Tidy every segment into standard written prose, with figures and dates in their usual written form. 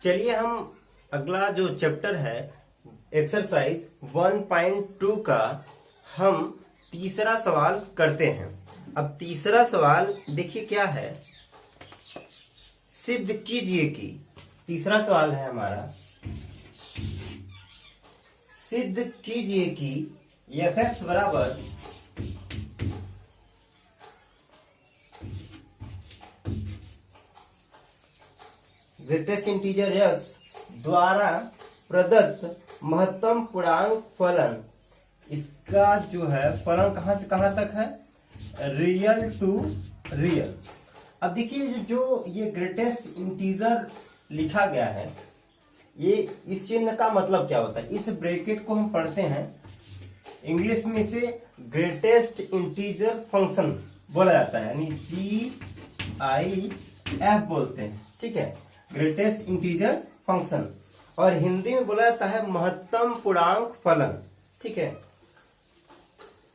चलिए हम अगला जो चैप्टर है एक्सरसाइज 1.2 का हम तीसरा सवाल करते हैं। अब तीसरा सवाल देखिए क्या है, सिद्ध कीजिए कि तीसरा सवाल है हमारा, सिद्ध कीजिए कि f(x) बराबर ग्रेटेस्ट इंटीजर x द्वारा प्रदत्त महत्तम पूर्णांक फलन, इसका जो है फलन कहां से कहां तक है, रियल टू रियल। अब देखिए जो ये ग्रेटेस्ट इंटीजर लिखा गया है, ये इस चिन्ह का मतलब क्या होता है, इस ब्रैकेट को हम पढ़ते हैं इंग्लिश में इसे ग्रेटेस्ट इंटीजर फंक्शन बोला जाता है, यानी GIF बोलते हैं, ठीक है, ग्रेटेस्ट इंटीजर फंक्शन। और हिंदी में बोला जाता है महत्तम पूर्णांक फलन, ठीक है।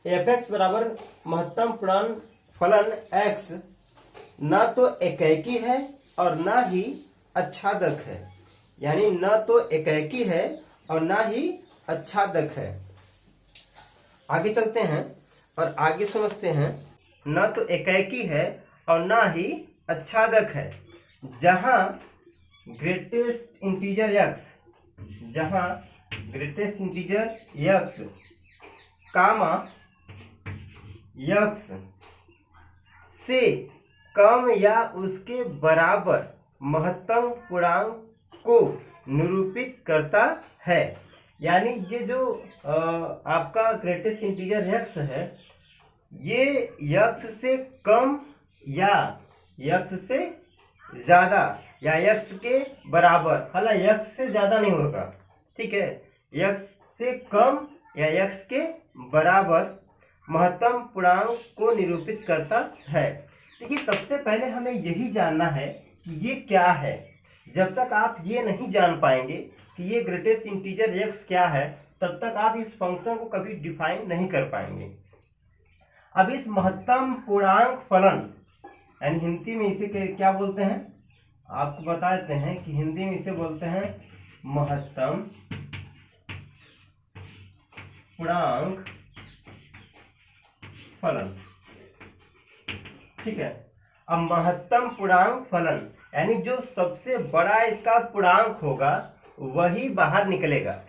f(x) बराबर महत्तम पूर्णांक फलन x ना तो एकाकी है और ना ही आच्छादक है, यानी न तो एकाकी है और ना ही आच्छादक है। आगे चलते हैं और आगे समझते हैं, न तो एकाकी है और ना ही आच्छादक है, जहां ग्रेटेस्ट इंटीजर x, जहां ग्रेटेस्ट इंटीजर x कामा x से कम या उसके बराबर महत्तम पूर्णांक को निरूपित करता है। यानी ये जो आपका ग्रेटेस्ट इंटीजर x है, ये x से कम या x से ज्यादा या x के बराबर, हालांकि x से ज्यादा नहीं होगा, ठीक है, x से कम या x के बराबर महत्तम पूर्णांक को निरूपित करता है। देखिए सबसे पहले हमें यही जानना है कि ये क्या है। जब तक आप ये नहीं जान पाएंगे कि ये ग्रेटेस्ट इंटीजर x क्या है, तब तक आप इस फंक्शन को कभी डिफाइन नहीं कर पाएंगे। अब इस महत्तम पूर्णांक फलन, यानी हिंदी में इसे क्या बोलते हैं, आपको बता देते हैं कि हिंदी में इसे बोलते हैं महत्तम पूर्णांक फलन, ठीक है। अब महत्तम पूर्णांक फलन यानी जो सबसे बड़ा इसका पूर्णांक होगा वही बाहर निकलेगा।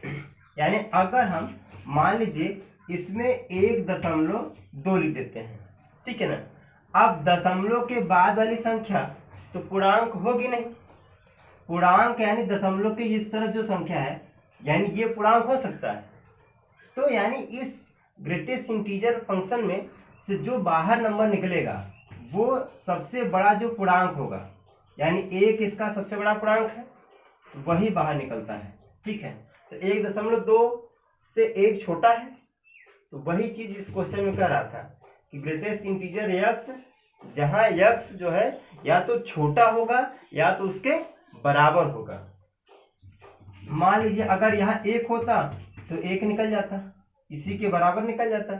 यानी अगर हम मान लीजिए इसमें 1.2 लिख देते हैं, ठीक है ना। अब दशमलव के बाद वाली संख्या तो पूर्णांक होगी नहीं, पूर्णांक यानी दशमलव के इस तरफ जो संख्या है, यानी ये पूर्णांक हो सकता है। तो यानी इस ग्रेटेस्ट इंटीजर फंक्शन में से जो बाहर नंबर निकलेगा वो सबसे बड़ा जो पूर्णांक होगा, यानी 1 इसका सबसे बड़ा पूर्णांक है, वही बाहर निकलता है, ठीक है। तो 1.2 से 1 छोटा है, तो वही चीज इस क्वेश्चन में कह रहा था कि ग्रेटेस्ट इंटीजर x, जहां x जो है या तो छोटा होगा या तो उसके बराबर होगा। मान लीजिए अगर यहाँ 1 होता तो 1 निकल जाता, इसी के बराबर निकल जाता।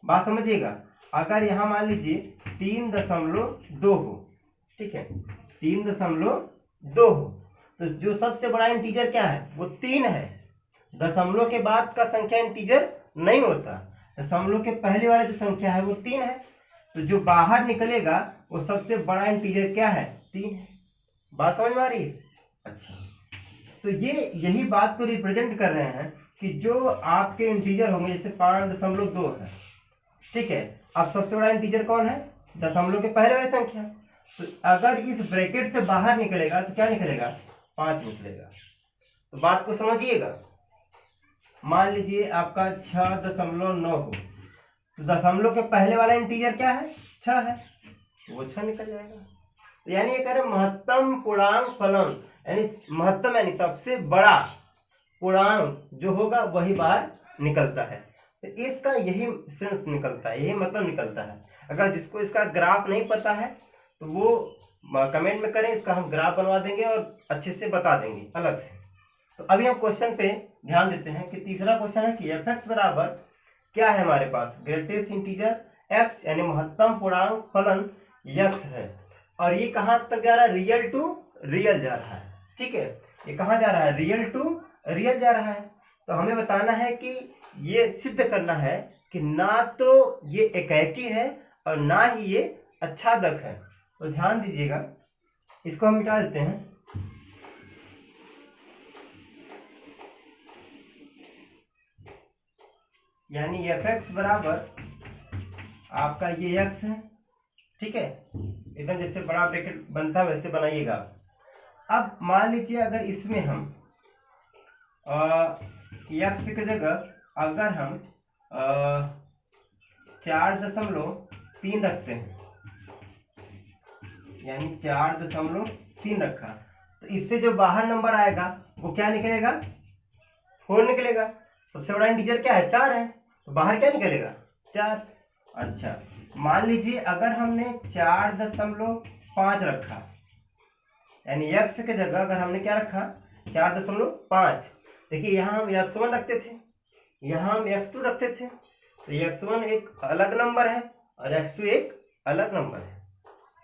बात समझिएगा। अगर यहाँ मान लीजिए 3.2 हो, ठीक है, 3.2 हो, तो जो सबसे बड़ा इंटीजर क्या है, वो 3 है। दशमलव के बाद का संख्या इंटीजर नहीं होता, दशमलव के पहले वाला जो संख्या है वो 3 है, तो जो बाहर निकलेगा वो सबसे बड़ा इंटीजर क्या है, 3 है। बात समझ में आ रही है? अच्छा, तो ये यही बात को रिप्रेजेंट कर रहे हैं कि जो आपके इंटीजर होंगे, जैसे 5.2 है, ठीक है। अब सबसे बड़ा इंटीजर कौन है, दशमलव के पहले वाली संख्या। तो अगर इस ब्रैकेट से बाहर निकलेगा तो क्या निकलेगा, 5 निकलेगा। तो बात को समझिएगा। मान लीजिए आपका 6.9 हो, तो दशमलव के पहले वाला इंटीजर क्या है, 6 है, तो वो 6 निकल जाएगा। तो यानी ये कह रहे महत्तम पूर्णांक फलन, यानी महत्तम यानी सबसे बड़ा पूर्णांक जो होगा वही बाहर निकलता है। तो इसका यही सेंस निकलता है, यही मतलब निकलता है। अगर जिसको इसका ग्राफ नहीं पता है तो वो कमेंट में करें, इसका हम ग्राफ बनवा देंगे और अच्छे से बता देंगे अलग से। तो अभी हम क्वेश्चन पे ध्यान देते हैं कि तीसरा क्वेश्चन है कि f(x) बराबर क्या है हमारे पास, ग्रेटेस्ट इंटीजर x यानी महत्तम पूर्णांक फलन x है, और ये कहाँ तक जा रहा है, रियल टू रियल जा रहा है। ठीक है, ये कहाँ जा रहा है, रियल टू रियल जा रहा है। तो हमें बताना है कि ये सिद्ध करना है कि ना तो ये एकाकी है और ना ही ये अच्छादक है। तो ध्यान दीजिएगा, इसको हम मिटा देते हैं। यानी fx बराबर आपका ये x है, ठीक है, एकदम जैसे बड़ा ब्रैकेट बनता है वैसे बनाइएगा। अब मान लीजिए अगर इसमें हम x की जगह अगर हम 4.3 रखते हैं, यानी 4.3 रखा, तो इससे जो बाहर नंबर आएगा वो क्या निकलेगा, 4 निकलेगा। सबसे बड़ा इंटीजर क्या है, 4 है, तो बाहर क्या निकलेगा, 4। अच्छा, मान लीजिए अगर हमने 4.5 रखा, यानी x की जगह अगर हमने क्या रखा, 4.5। देखिए यहाँ हम x1 रखते थे, यहाँ हम x2 रखते थे, तो x1 एक अलग नंबर है और x2 एक अलग नंबर है,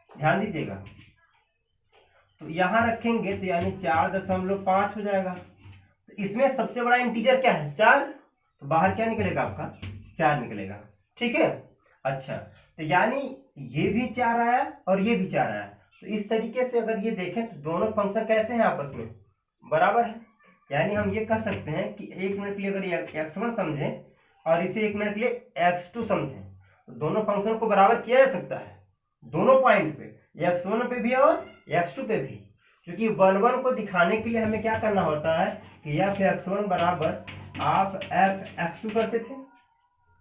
ध्यान दीजिएगा। तो यहाँ रखेंगे तो यानी 4.5 हो जाएगा। तो इसमें सबसे बड़ा इंटीजर क्या है, 4, तो बाहर क्या निकलेगा आपका, 4 निकलेगा, ठीक है। अच्छा, तो यानी ये भी 4 आया और ये भी 4 आया। तो इस तरीके से अगर ये देखें तो दोनों फंक्शन कैसे हैं, आपस में बराबर है। यानी हम ये कह सकते हैं कि 1 मिनट के लिए अगर x1 समझें और इसे 1 मिनट के लिए x2 समझें, तो दोनों फंक्शन को बराबर किया जा सकता है दोनों पॉइंट पे, x1 पे भी और x2 पे भी। क्योंकि 1 को दिखाने के लिए हमें क्या करना होता है कि f(x1) बराबर आप f(x2) करते थे,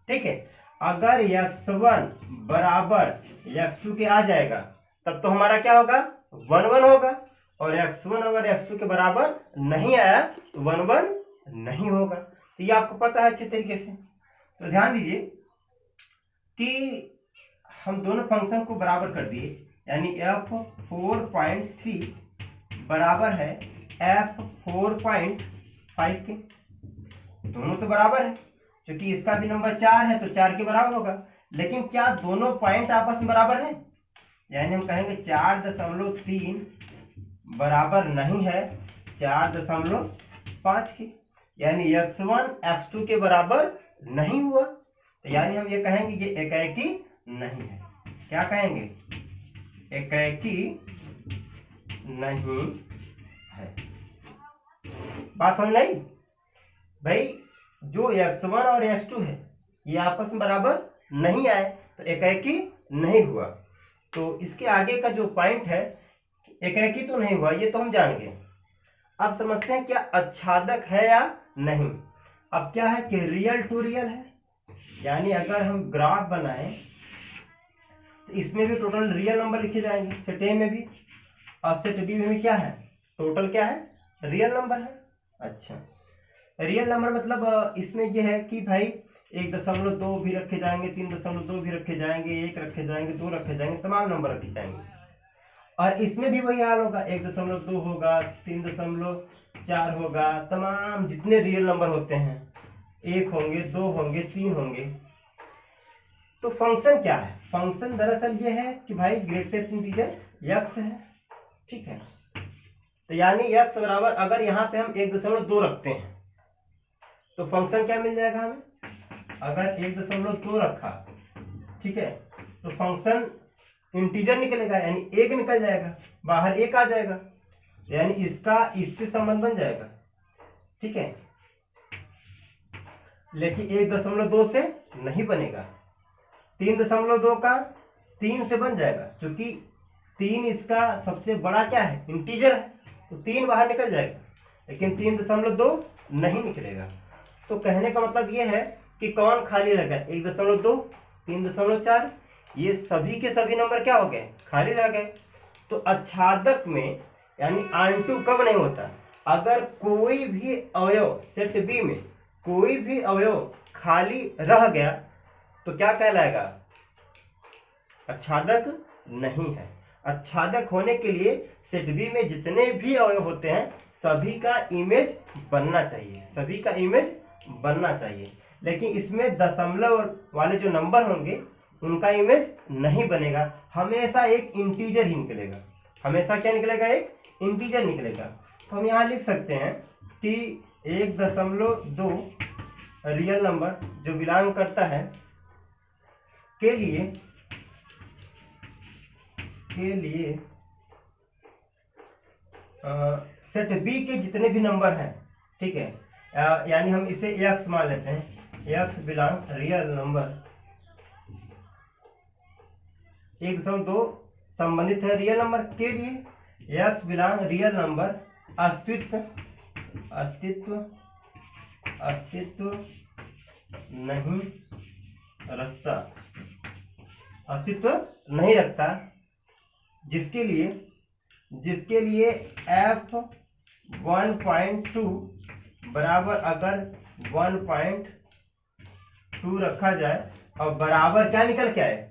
ठीक है। अगर x1 बराबर x2 के आ जाएगा तब तो हमारा क्या होगा, 1 होगा, और x1 अगर x2 के बराबर नहीं आया तो 1 नहीं होगा। तो ये आपको पता है अच्छे तरीके से। तो ध्यान दीजिए कि हम दोनों फंक्शन को बराबर कर दिए, यानी f4.3 बराबर है f4.5 के, दोनों तो बराबर है, क्योंकि इसका भी नंबर 4 है तो 4 के बराबर होगा। लेकिन क्या दोनों पॉइंट आपस में बराबर है, यानी हम कहेंगे 4.3 बराबर नहीं है 4.5 के, यानी x1 x2 के बराबर नहीं हुआ। तो यानी हम ये कहेंगे ये एकाकी नहीं है। क्या कहेंगे, एकाकी नहीं है। बात समझ नहीं भाई, जो x1 और x2 है ये आपस में बराबर नहीं आए तो एकाकी नहीं हुआ। तो इसके आगे का जो पॉइंट है, एकाकी तो नहीं हुआ ये तो हम जान गए। अब समझते हैं क्या अच्छादक है या नहीं। अब क्या है कि रियल टू रियल है, यानी अगर हम ग्राफ बनाएं तो इसमें भी टोटल रियल नंबर लिखे जाएंगे, सेट ए में भी और सेट बी में भी क्या है, टोटल क्या है, रियल नंबर है। अच्छा, रियल नंबर मतलब इसमें यह है कि भाई 1.2 भी रखे जाएंगे, 3.2 भी रखे जाएंगे, 1 रखे जाएंगे, 2 रखे जाएंगे, तमाम नंबर रखे जाएंगे। और इसमें भी वही हाल होगा, 1.2 होगा, 3.4 होगा, तमाम जितने रियल नंबर होते हैं 1 होंगे, 2 होंगे, 3 होंगे। तो फंक्शन क्या है, फंक्शन दरअसल ये है कि भाई ग्रेटेस्ट इंटीजर x है, ठीक है। तो यानी x बराबर अगर यहाँ पे हम 1.2 रखते हैं तो फंक्शन क्या मिल जाएगा हमें, अगर 1.2 रखा, ठीक है, तो फंक्शन इंटीजर निकलेगा, यानी 1 निकल जाएगा, बाहर 1 आ जाएगा, यानी इसका इससे संबंध बन जाएगा, ठीक है। लेकिन 1.2 से नहीं बनेगा, 3.2 का 3 से बन जाएगा, क्योंकि 3 इसका सबसे बड़ा क्या है, इंटीजर है, तो 3 बाहर निकल जाएगा, लेकिन 3.2 नहीं निकलेगा। तो कहने का मतलब ये है कि कौन खाली रह गया, 1.2, 3.4, ये सभी के सभी नंबर क्या हो गए, खाली रह गए। तो अच्छादक में यानी आंटू कब नहीं होता, अगर कोई भी अवयव सेट बी में कोई भी अवयव खाली रह गया तो क्या कहलाएगा, अच्छादक नहीं है। अच्छादक होने के लिए सेट बी में जितने भी अवयव होते हैं सभी का इमेज बनना चाहिए, सभी का इमेज बनना चाहिए। लेकिन इसमें दशमलव वाले जो नंबर होंगे उनका इमेज नहीं बनेगा, हमेशा एक इंटीजर ही निकलेगा, हमेशा क्या निकलेगा, एक इंटीजर निकलेगा। तो हम यहाँ लिख सकते हैं कि 1.2 रियल नंबर जो बिलोंग करता है के लिए सेट बी के जितने भी नंबर हैं, ठीक है, यानी हम इसे एक्स मान लेते हैं, एक्स बिलोंग रियल नंबर 1.2 संबंधित है रियल नंबर के लिए, एक्स बिलोंग रियल नंबर अस्तित्व नहीं रखता, जिसके लिए f1.2 बराबर अगर 1.2 रखा जाए और बराबर क्या निकल के आए,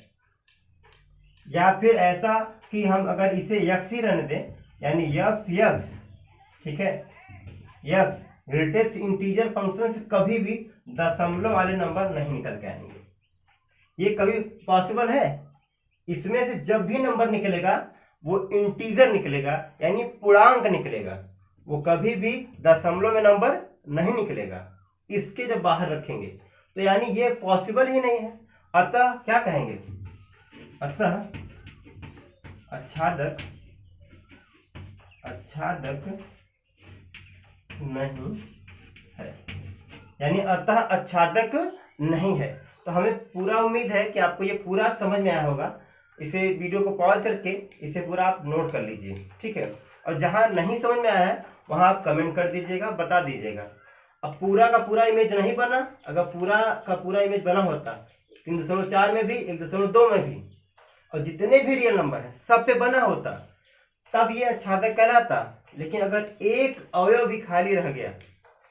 या फिर ऐसा कि हम अगर इसे यक्स ही रहने दें, यानी एफ यक्स, ठीक है, यक्स ग्रेटेस्ट इंटीजर फंक्शन से कभी भी दशमलव वाले नंबर नहीं निकल के आएंगे। ये कभी पॉसिबल है? इसमें से जब भी नंबर निकलेगा वो इंटीजर निकलेगा, यानी पूर्णांक निकलेगा, वो कभी भी दशमलव में नंबर नहीं निकलेगा। इसके जब बाहर रखेंगे तो यानी ये पॉसिबल ही नहीं है। अतः क्या कहेंगे? अतः आच्छादक नहीं है, यानी अतः आच्छादक नहीं है। तो हमें पूरा उम्मीद है कि आपको ये पूरा समझ में आया होगा। इसे वीडियो को पॉज करके इसे पूरा आप नोट कर लीजिए, ठीक है। और जहां नहीं समझ में आया है वहां आप कमेंट कर दीजिएगा, बता दीजिएगा। अब पूरा का पूरा इमेज नहीं बना, अगर पूरा का पूरा इमेज बना होता 3.4 में भी 1.2 में भी, और जितने भी रियल नंबर है सब पे बना होता, तब ये आच्छादक कहलाता। लेकिन अगर एक अवयव भी खाली रह गया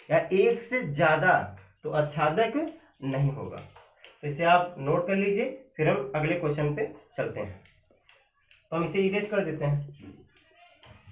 या एक से ज्यादा, तो आच्छादक नहीं होगा। तो इसे आप नोट कर लीजिए, फिर हम अगले क्वेश्चन पे चलते हैं। तो हम इसे इरेज कर देते हैं।